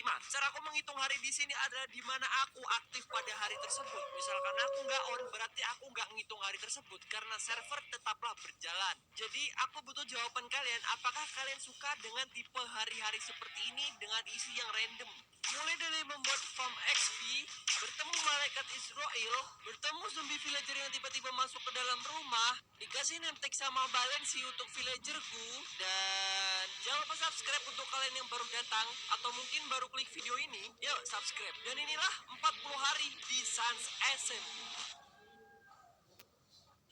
gimana? Cara aku menghitung hari di sini adalah di mana aku aktif pada hari tersebut. Misalkan aku nggak on, berarti aku nggak ngitung hari tersebut karena server tetaplah berjalan. Jadi aku butuh jawaban kalian. Apakah kalian suka dengan tipe hari-hari seperti ini dengan isi yang random? Mulai dari membuat farm XP, bertemu malaikat Israel, bertemu zombie villager yang tiba-tiba masuk ke dalam rumah, dikasih name tag sama Balensi untuk villagerku, dan jangan lupa subscribe untuk kalian yang baru datang atau mungkin baru klik video ini. Yuk subscribe. Dan inilah 40 hari di Sans SMP.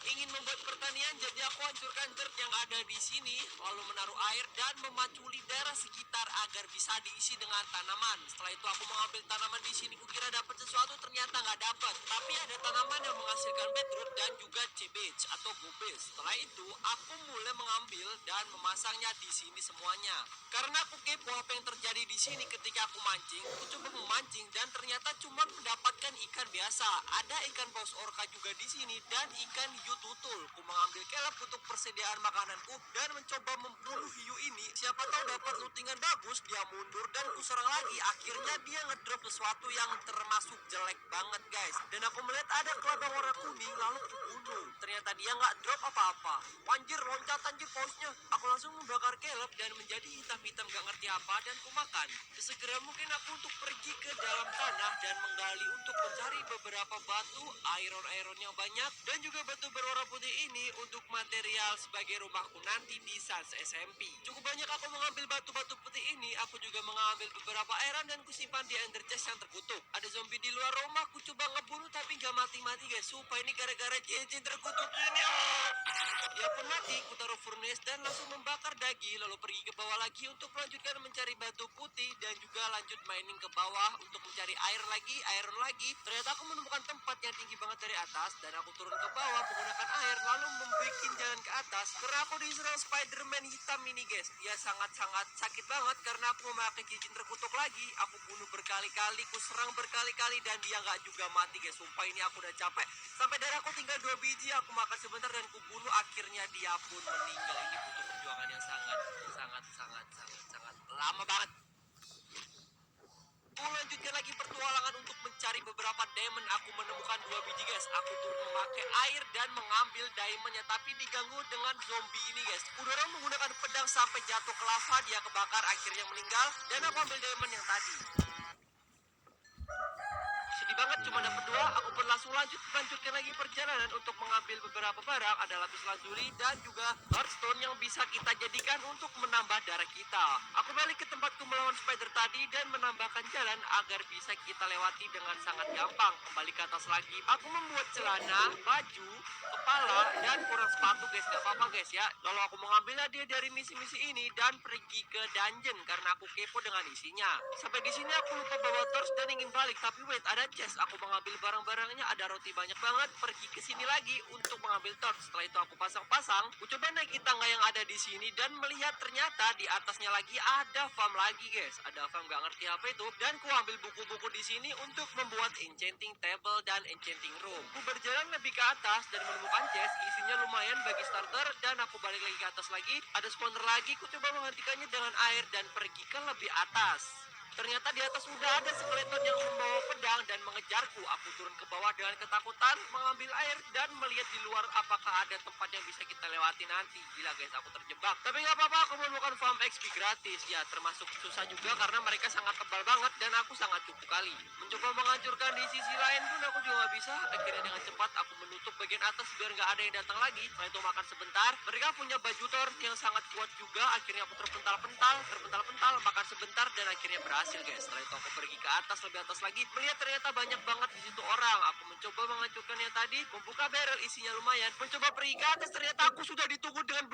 Ingin membuat pertanian, jadi aku hancurkan dirt yang ada di sini, lalu menaruh air dan memaculi daerah sekitar agar bisa diisi dengan tanaman. Setelah itu aku mengambil tanaman di sini, kukira dapat sesuatu, ternyata nggak dapat. Tapi ada tanaman yang menghasilkan beetroot dan juga cabbage atau gobes. Setelah itu aku mulai mengambil dan memasangnya di sini semuanya. Karena aku kepo apa yang terjadi di sini ketika aku mancing, aku coba memancing dan ternyata cuma mendapatkan ikan biasa. Ada ikan paus orca juga di sini dan ikan hiu tutul. Ku mengambil kelep untuk persediaan makananku dan mencoba membunuh hiu ini. Siapa tahu dapat lootingan bagus, dia mundur dan ku serang lagi. Akhirnya dia ngedrop sesuatu yang termasuk jelek banget guys. Dan aku melihat ada kelabang warna kuning lalu ku bunuh. Ternyata dia nggak drop apa-apa. Anjir, loncat anjir pausnya. Aku langsung membakar kelep dan menjadi hitam-hitam gak ngerti apa dan ku makan. Sesegera mungkin aku untuk pergi ke dalam tanah dan menggali untuk mencari beberapa batu iron yang banyak dan juga batu berwarna putih ini untuk material sebagai rumahku nanti di Sans SMP. Cukup banyak aku mengambil batu-batu putih ini, aku juga mengambil beberapa iron dan kusimpan di ender chest yang terkutuk. Ada zombie di luar rumah, aku coba ngebunuh tapi gak mati-mati guys. Sumpah ini gara-gara cincin terkutuk ini. Dia pun mati, ku taruh furnace dan langsung membakar daging lalu pergi ke bawah lagi untuk melanjutkan mencari batu putih dan juga lanjut mining ke bawah untuk mencari air lagi, iron lagi. Ternyata aku menemukan tempat yang tinggi banget dari atas dan aku turun ke bawah menggunakan air lalu membuat jalan ke atas karena aku diserang Spiderman hitam ini guys. Dia sangat-sangat sakit banget karena aku memakai cincin terkutuk lagi. Aku bunuh berkali-kali, ku serang berkali-kali dan dia nggak juga mati guys. Sumpah ini aku udah capek. Sampai darahku tinggal 2 biji, aku makan sebentar dan ku bunuh. Akhirnya dia pun meninggal. Ini butuh perjuangan yang sangat lama banget. Aku lanjutkan lagi pertualangan untuk mencari beberapa diamond. Aku menemukan 2 biji guys. Aku turun memakai air dan mengambil diamondnya, tapi diganggu dengan zombie ini guys. Udara menggunakan pedang sampai jatuh ke lava, dia kebakar akhirnya meninggal dan aku ambil diamond yang tadi. Sedih banget cuma dapat 2. Aku pun langsung lanjutkan lagi perjalanan untuk mengambil beberapa barang. Ada lapis lazuli dan juga hearthstone yang bisa kita jadikan untuk menambah darah kita. Aku balik ke tempatku melawan spider tadi dan menambahkan jalan agar bisa kita lewati dengan sangat gampang. Kembali ke atas lagi, aku membuat celana, baju, kepala dan kurang sepatu guys. Gak apa-apa guys ya. Lalu aku mengambil hadiah dari misi-misi ini dan pergi ke dungeon karena aku kepo dengan isinya. Sampai di sini aku lupa bawa torch dan ingin balik, tapi wait, ada chest. Aku mengambil barang-barangnya, ada roti banyak banget. Pergi ke sini lagi untuk mengambil torch. Setelah itu aku pasang-pasang. Aku coba naiki tangga yang ada di sini dan melihat ternyata di atasnya lagi ada farm lagi guys. Ada farm gak ngerti apa itu. Dan ku ambil buku-buku di sini untuk membuat enchanting table dan enchanting room. Ku berjalan lebih ke atas dan menemukan chest. Isinya lumayan bagi starter dan aku balik lagi ke atas lagi. Ada spawner lagi. Ku coba menghentikannya dengan air dan pergi ke lebih atas. Ternyata di atas sudah ada skeleton yang membawa pedang dan mengejarku. Aku turun ke bawah dengan ketakutan, mengambil air dan melihat di luar apakah ada tempat yang bisa kita lewati nanti. Gila guys, aku terjebak. Tapi nggak apa-apa, aku menemukan farm XP gratis. Ya, termasuk susah juga karena mereka sangat tebal banget dan aku sangat cukup kali. Mencoba menghancurkan di sisi lain pun aku juga nggak bisa. Akhirnya dengan cepat aku menutup bagian atas biar nggak ada yang datang lagi. Setelah itu makan sebentar. Mereka punya baju Thor yang sangat kuat juga. Akhirnya aku terpental-pental, makan sebentar dan akhirnya berhasil guys. Setelah itu aku pergi ke atas, lebih atas lagi, melihat ternyata banyak banget di situ orang. Aku mencoba menghancurkannya tadi, membuka barrel isinya lumayan. Mencoba pergi ke atas, ternyata aku sudah ditunggu dengan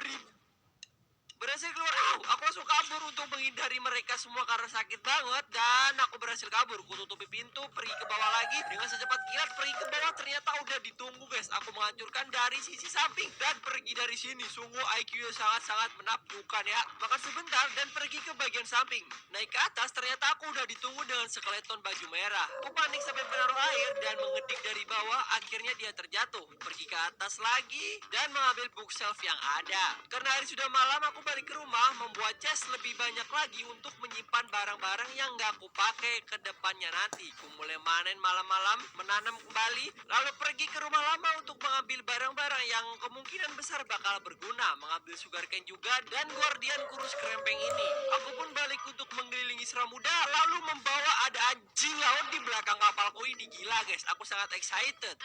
berhasil keluar. Aku langsung kabur untuk menghindari mereka semua karena sakit banget dan aku berhasil kabur. Ku tutupi pintu, pergi ke bawah lagi dengan secepat kilat. Pergi ke bawah ternyata udah ditunggu guys. Aku menghancurkan dari sisi samping dan pergi dari sini. Sungguh IQ sangat-sangat menakjubkan ya. Makan sebentar dan pergi ke bagian samping. Naik ke atas ternyata aku udah ditunggu dengan skeleton baju merah. Aku panik sampai menaruh air dan mengedik dari bawah. Akhirnya dia terjatuh. Pergi ke atas lagi dan mengambil bookshelf yang ada. Karena hari sudah malam, aku balik ke rumah membuat chest lebih banyak lagi untuk menyimpan barang-barang yang nggak aku pakai ke depannya nanti. Aku mulai manen malam-malam, menanam kembali, lalu pergi ke rumah lama untuk mengambil barang-barang yang kemungkinan besar bakal berguna, mengambil sugarcane juga dan guardian kurus kerempeng ini. Aku pun balik untuk mengelilingi Seramuda, lalu membawa ada anjing laut di belakang kapalku ini. Gila guys, aku sangat excited.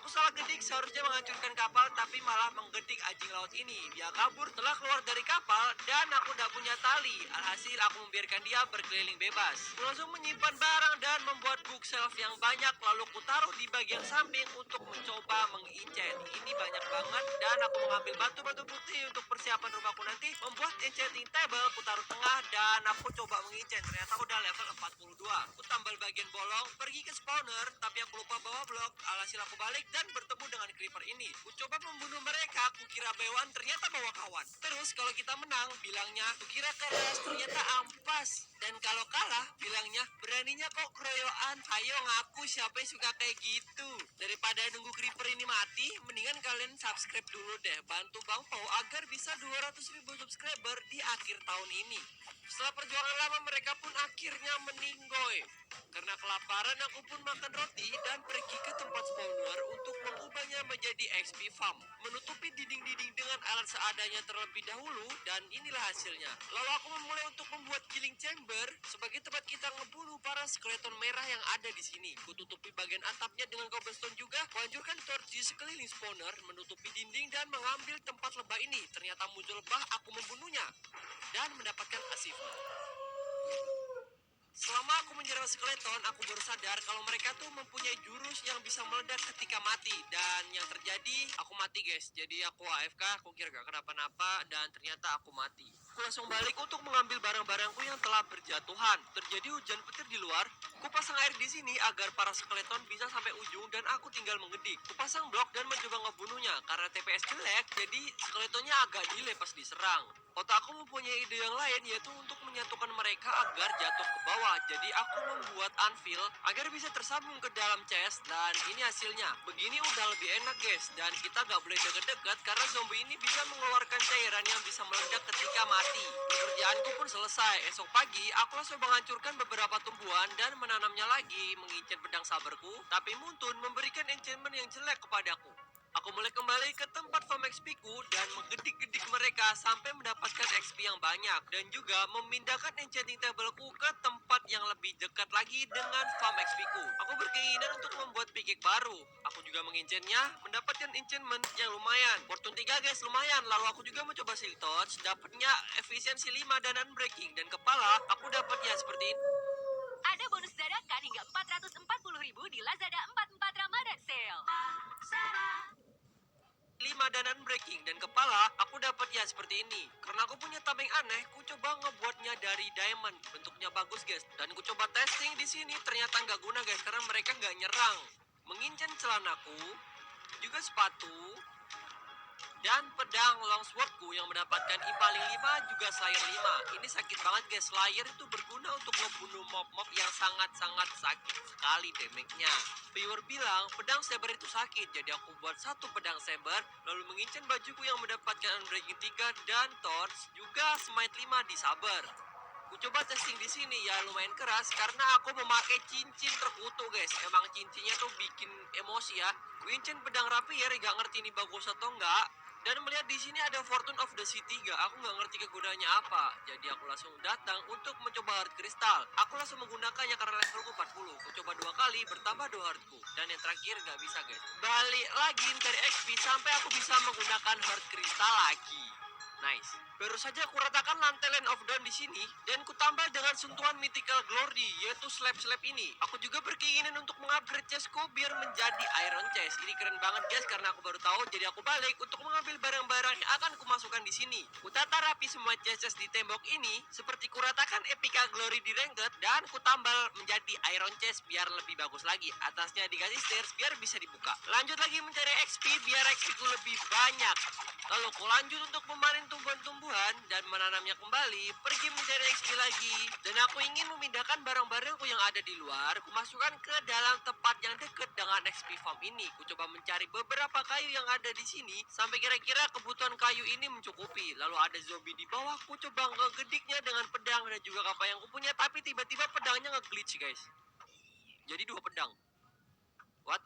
Aku salah gedik, seharusnya menghancurkan kapal, tapi malah menggedik anjing laut ini. Dia kabur setelah keluar dari kapal, dan aku tidak punya tali. Alhasil, aku membiarkan dia berkeliling bebas. Aku langsung menyimpan barang dan membuat bookshelf yang banyak, lalu ku taruh di bagian samping untuk mencoba mengencet. Ini banyak banget, dan aku mengambil batu-batu putih untuk persiapan rumahku nanti. Membuat enchanting table, ku taruh tengah, dan aku coba mengencet. Ternyata udah level 42. Aku tambal bagian bolong, pergi ke spawner, tapi aku lupa bawa blok. Alhasil aku balik dan bertemu dengan creeper ini. Ku coba membunuh mereka, ku kira bewan, ternyata bawa kawan. Terus kalau kita menang, bilangnya, ku kira keras, ternyata ampas. Dan kalau kalah, bilangnya, beraninya kok keroyokan. Ayo ngaku siapa yang suka kayak gitu. Daripada nunggu creeper ini mati, mendingan kalian subscribe dulu deh. Bantu Bang Pau agar bisa 200.000 subscriber di akhir tahun ini. Setelah perjuangan lama, mereka pun akhirnya meninggoy. Karena kelaparan, aku pun makan roti dan pergi ke tempat spawner untuk mengubahnya menjadi XP farm. Menutupi dinding-dinding dengan alat seadanya terlebih dahulu, dan inilah hasilnya. Lalu aku memulai untuk membuat killing chamber sebagai tempat kita ngebunuh para skeleton merah yang ada di sini. Kututupi bagian atapnya dengan cobblestone juga, kuhancurkan torch di sekeliling spawner, menutupi dinding dan mengambil tempat lebah ini. Ternyata muncul lebah, aku membunuhnya dan mendapatkan achievement. Selama aku menyerang skeleton, aku baru sadar kalau mereka tuh mempunyai jurus yang bisa meledak ketika mati. Dan yang terjadi, aku mati guys. Jadi aku AFK, aku kira gak kenapa-napa, dan ternyata aku mati. Aku langsung balik untuk mengambil barang-barangku yang telah berjatuhan. Terjadi hujan petir di luar. Ku pasang air di sini agar para skeleton bisa sampai ujung dan aku tinggal mengedik. Ku pasang blok dan mencoba ngebunuhnya. Karena TPS jelek, jadi skeletonnya agak delay pas diserang. Otakku mempunyai ide yang lain, yaitu untuk menyatukan mereka agar jatuh ke bawah. Jadi aku membuat anvil agar bisa tersambung ke dalam chest, dan ini hasilnya. Begini udah lebih enak guys, dan kita gak boleh deket-deket karena zombie ini bisa mengeluarkan cairan yang bisa meledak ketika mati. Pekerjaanku pun selesai. Esok pagi aku langsung menghancurkan beberapa tumbuhan dan menanamnya lagi, mengincen pedang saberku, tapi Muntun memberikan enchantment yang jelek kepadaku. Aku mulai kembali ke tempat farm XP ku dan menggedik-gedik mereka sampai mendapatkan XP yang banyak, dan juga memindahkan enchanting table ku ke tempat yang lebih dekat lagi dengan farm XP ku. Aku berkeinginan untuk membuat pickaxe baru. Aku juga mengenchantnya, mendapatkan enchantment yang lumayan. Fortune 3 guys, lumayan. Lalu aku juga mencoba silk touch, dapatnya efisiensi 5 dan unbreaking, dan kepala aku dapatnya seperti ini. Ada bonus dadakan hingga 440.000 di Lazada 44 Ramadan Sale. 5 dan unbreaking, dan kepala aku dapat ya seperti ini. Karena aku punya tameng aneh, ku coba ngebuatnya dari diamond. Bentuknya bagus guys, dan ku coba testing di sini, ternyata nggak guna guys karena mereka nggak nyerang. Mengincen celanaku, juga sepatu, dan pedang longswordku yang mendapatkan impaling 5 juga slayer 5. Ini sakit banget guys, slayer itu berguna untuk membunuh mob-mob yang sangat-sangat sakit sekali damage-nya. Viewer bilang pedang saber itu sakit, jadi aku buat satu pedang saber, lalu mengincen bajuku yang mendapatkan unbreaking 3 dan torch, juga smite 5 di saber. Ku coba testing di sini ya, lumayan keras karena aku memakai cincin terkutu guys. Emang cincinnya tuh bikin emosi ya. Cincin pedang rapier, gak ngerti ini bagus atau enggak. Dan melihat di sini ada Fortune of the City, aku nggak ngerti kegunaannya apa. Jadi aku langsung datang untuk mencoba heart crystal. Aku langsung menggunakannya karena levelku 40. Aku coba 2 kali, bertambah 2 heartku. Dan yang terakhir nggak bisa guys. Balik lagi dari XP sampai aku bisa menggunakan heart crystal lagi. Nice. Baru saja aku ratakan lantai Land of Dawn di sini, dan ku tambah dengan sentuhan mythical glory, yaitu slab-slab ini. Aku juga berkeinginan untuk mengupgrade chestku biar menjadi iron chest. Ini keren banget guys karena aku baru tahu, jadi aku balik untuk mengambil barang-barang yang akan kumasukkan di sini. Ku tata rapi semua chest di tembok ini, seperti ku ratakan epica glory di ranked, dan ku tambal menjadi iron chest biar lebih bagus lagi. Atasnya dikasih stairs biar bisa dibuka. Lanjut lagi mencari XP biar XP ku lebih banyak. Lalu ku lanjut untuk memanen tumbuhan-tumbuhan pertumbuhan dan menanamnya kembali, pergi mencari XP lagi. Dan aku ingin memindahkan barang-barangku yang ada di luar, kumasukkan ke dalam tempat yang dekat dengan XP farm ini. Ku coba mencari beberapa kayu yang ada di sini sampai kira-kira kebutuhan kayu ini mencukupi. Lalu ada zombie di bawah, ku coba ngegediknya dengan pedang dan juga kapal yang kupunya, tapi tiba-tiba pedangnya nge-glitch guys. Jadi 2 pedang. What?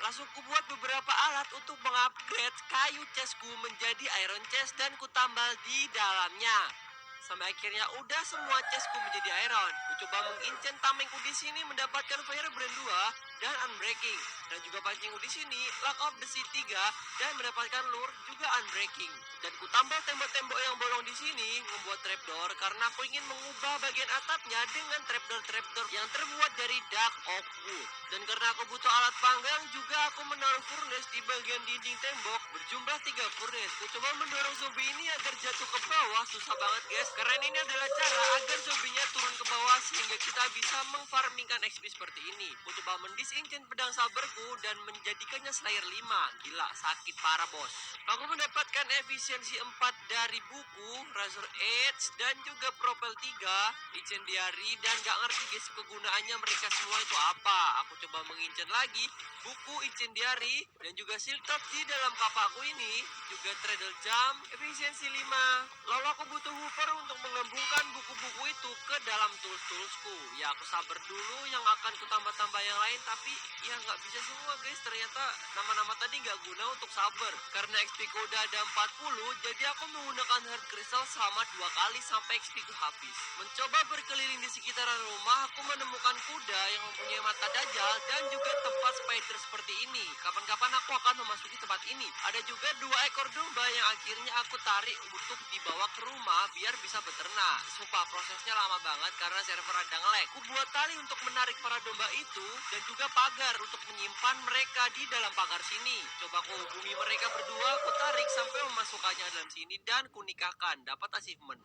Langsung ku buat beberapa alat untuk mengupgrade kayu chestku menjadi iron chest dan ku tambal di dalamnya. Sampai akhirnya udah semua chestku menjadi iron. Ku coba mengincen tamengku di sini mendapatkan Firebrand 2 dan Unbreaking. Dan juga pancingku di sini Luck of the Sea 3 dan mendapatkan lure juga Unbreaking. Dan ku tambal tembok-tembok yang bolong di sini membuat trapdoor karena aku ingin mengubah bagian atapnya dengan trapdoor yang terbuat dari dark oak wood. Dan karena aku butuh alat panggang juga aku menaruh furnace di bagian dinding tembok berjumlah 3 furnace. Ku coba mendorong zombie ini agar jatuh ke bawah, susah banget guys. Karena ini adalah cara agar zombinya turun ke bawah sehingga kita bisa mengfarmingkan XP seperti ini. Ku coba mendisenchant pedang saberku dan menjadikannya Slayer 5. Gila, sakit parah bos. Aku mendapatkan efisiensi 4 dari buku, Razor Edge, dan juga Propel 3, Incendiary, dan gak ngerti guys kegunaannya mereka semua itu apa. Aku coba mengincen lagi buku Incendiary dan juga Silk Top di dalam kapakku ini, juga Treadle Jam, efisiensi 5. Lalu aku butuh hoover untuk mengembungkan buku-buku itu ke dalam tools-toolsku. Ya aku sabar dulu yang akan ku tambah-tambah yang lain, tapi ya nggak bisa semua guys. Ternyata nama-nama tadi nggak guna untuk sabar. Karena XP ku udah ada 40, jadi aku menggunakan Heart Crystal selama 2 kali sampai XP ku habis. Mencoba berkeliling di sekitaran rumah, aku menemukan kuda yang mempunyai mata dajal dan juga tempat spider seperti ini. Kapan-kapan aku akan memasuki tempat ini. Ada juga 2 ekor domba yang akhirnya aku tarik untuk dibawa ke rumah biar bisa beternak. Sumpah prosesnya lama banget karena server ada nge-lag. Ku buat tali untuk menarik para domba itu dan juga pagar untuk menyimpan mereka di dalam pagar sini. Coba ku hubungi mereka berdua, ku tarik sampai memasukkannya dalam sini dan ku nikahkan. Dapat achievement.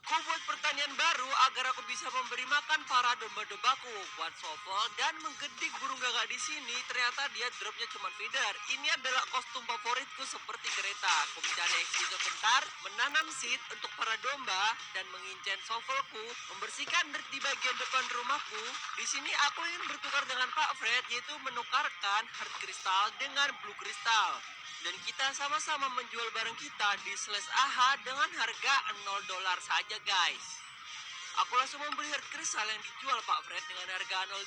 Ku buat pertanian baru agar aku bisa memberi makan para domba-dombaku. Buat shovel dan menggedik burung gagak di sini. Ternyata dia dropnya cuma feeder. Ini adalah kostum favoritku seperti kereta. Aku mencari XP sebentar, menanam seed untuk para domba dan mengincen shovelku, membersihkan dirt di bagian depan rumahku. Di sini aku ingin bertukar dengan Pak Fred, yaitu menukarkan heart crystal dengan blue crystal. Dan kita sama-sama menjual barang kita di Slash AHA dengan harga $0 saja guys. Aku langsung membeli heart crystal yang dijual Pak Fred dengan harga $0.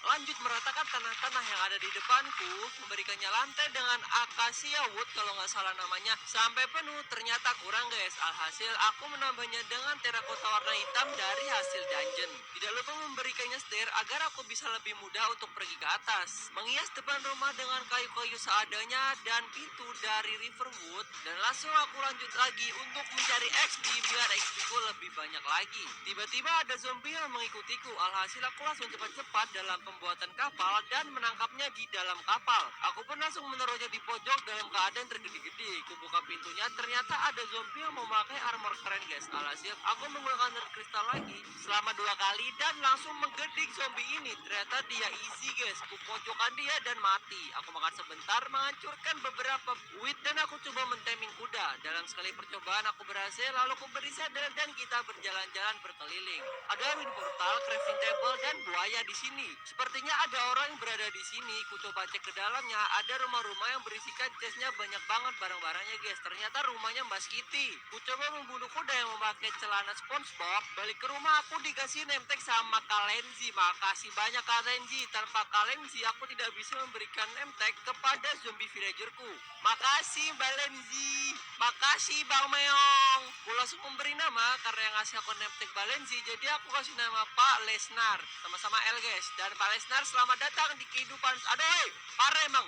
Lanjut meratakan tanah-tanah yang ada di depanku, memberikannya lantai dengan acacia wood kalau nggak salah namanya sampai penuh. Ternyata kurang guys. Alhasil aku menambahnya dengan terakota warna hitam dari hasil dungeon. Tidak lupa memberikannya stair agar aku bisa lebih mudah untuk pergi ke atas. Menghias depan rumah dengan kayu-kayu seadanya dan pintu dari Riverwood. Dan langsung aku lanjut lagi untuk mencari XP biar XP ku lebih banyak lagi. Tiba-tiba ada zombie yang mengikutiku. Alhasil aku langsung cepat-cepat dalam pembuatan kapal dan menangkapnya di dalam kapal. Aku pun langsung menaruhnya di pojok dalam keadaan tergede-gede. Ku buka pintunya, ternyata ada zombie yang memakai armor keren guys. Alhasil aku menggunakan heart crystal lagi selama 2 kali dan langsung menggedik zombie ini. Ternyata dia easy guys. Ku pojokkan dia dan mati. Aku makan sebentar, menghancurkan beberapa wheat dan aku coba mentaming kuda. Dalam sekali percobaan aku berhasil, lalu aku beri sadar dan kita berjalan-jalan berkeliling. Ada wind portal, crafting table, dan buaya di sini. Sepertinya ada orang yang berada di sini. Ku coba cek ke dalamnya, ada rumah-rumah yang berisikan chestnya banyak banget barang-barangnya guys. Ternyata rumahnya Mbak Kitty. Ku coba membunuh kuda yang memakai celana SpongeBob. Balik ke rumah aku dikasih name tag sama Kalenzi. Makasih banyak Kalenzi. Tanpa Kalenzi aku tidak bisa memberikan name tag kepada zombie villagerku. Makasih Mbak Lenzi. Makasih Bang Meong. Ku langsung memberi nama karena yang ngasih aku name tag Mbak Lenzi. Jadi aku kasih nama Pak Lesnar. Sama-sama L guys. Dan Pak Lesnar selamat datang di kehidupan. Aduh, parah emang.